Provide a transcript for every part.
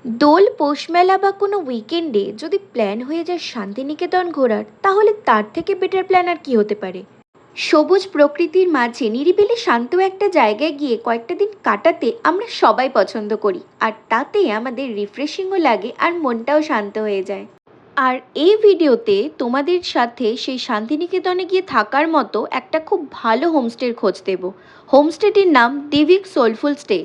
দোল পৌষ মেলা বা কোনো উইকেন্ডে যদি প্ল্যান হয়ে যায় শান্তিনিকেতন ঘোরার, তাহলে তার থেকে বেটার প্ল্যান আর কি হতে পারে। সবুজ প্রকৃতির মাঝে নিরিবিলি শান্ত একটা জায়গায় গিয়ে কয়েকটা দিন কাটাতে আমরা সবাই পছন্দ করি, আর তাতে আমাদের রিফ্রেশিংও লাগে আর মনটাও শান্ত হয়ে যায়। আর এই ভিডিওতে তোমাদের সাথে সেই শান্তিনিকেতনে গিয়ে থাকার মতো একটা খুব ভালো হোমস্টের খোঁজ দেব। হোমস্টেটির নাম দিভিক সোলফুল স্টে।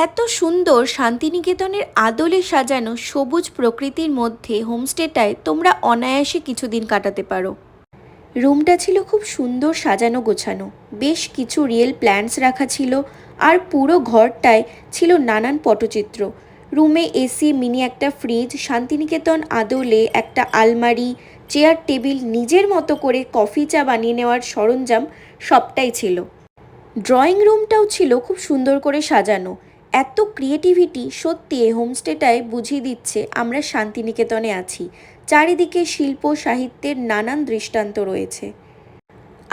এত সুন্দর শান্তিনিকেতনের আদলে সাজানো সবুজ প্রকৃতির মধ্যে হোমস্টেটায় তোমরা অনায়াসে কিছুদিন কাটাতে পারো। রুমটা ছিল খুব সুন্দর সাজানো গোছানো, বেশ কিছু রিয়েল প্ল্যান্টস রাখা ছিল, আর পুরো ঘরটায় ছিল নানান পটচিত্র। রুমে এসি, মিনি একটা ফ্রিজ, শান্তিনিকেতন আদলে একটা আলমারি, চেয়ার টেবিল, নিজের মতো করে কফি চা বানিয়ে নেওয়ার সরঞ্জাম সবটাই ছিল। ড্রয়িং রুমটাও ছিল খুব সুন্দর করে সাজানো। এত ক্রিয়েটিভিটি সত্যি এই হোমস্টেটায় বুঝিয়ে দিচ্ছে আমরা শান্তিনিকেতনে আছি। চারিদিকে শিল্প সাহিত্যের নানান দৃষ্টান্ত রয়েছে।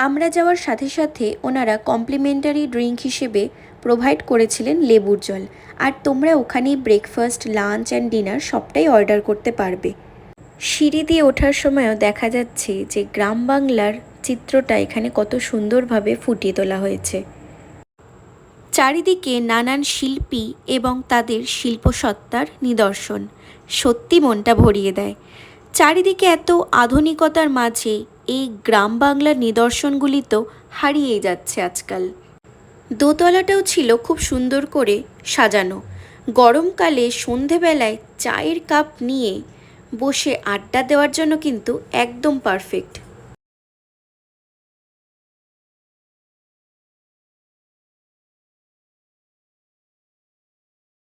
আমরা যাওয়ার সাথে সাথে ওনারা কমপ্লিমেন্টারি ড্রিঙ্ক হিসেবে প্রোভাইড করেছিলেন লেবুর জল, আর তোমরা ওখানেই ব্রেকফাস্ট, লাঞ্চ অ্যান্ড ডিনার সবটাই অর্ডার করতে পারবে। সিঁড়ি দিয়ে ওঠার সময়ও দেখা যাচ্ছে যে গ্রাম বাংলার চিত্রটা এখানে কত সুন্দরভাবে ফুটিয়ে তোলা হয়েছে। চারিদিকে নানান শিল্পী এবং তাদের শিল্পসত্তার নিদর্শন, সত্যি মনটা ভরিয়ে দেয়। চারিদিকে এত আধুনিকতার মাঝে এই গ্রাম বাংলার নিদর্শনগুলি তো হারিয়েই যাচ্ছে আজকাল। দোতলাটাও ছিল খুব সুন্দর করে সাজানো। গরমকালে সন্ধেবেলায় চায়ের কাপ নিয়ে বসে আড্ডা দেওয়ার জন্য কিন্তু একদম পারফেক্ট।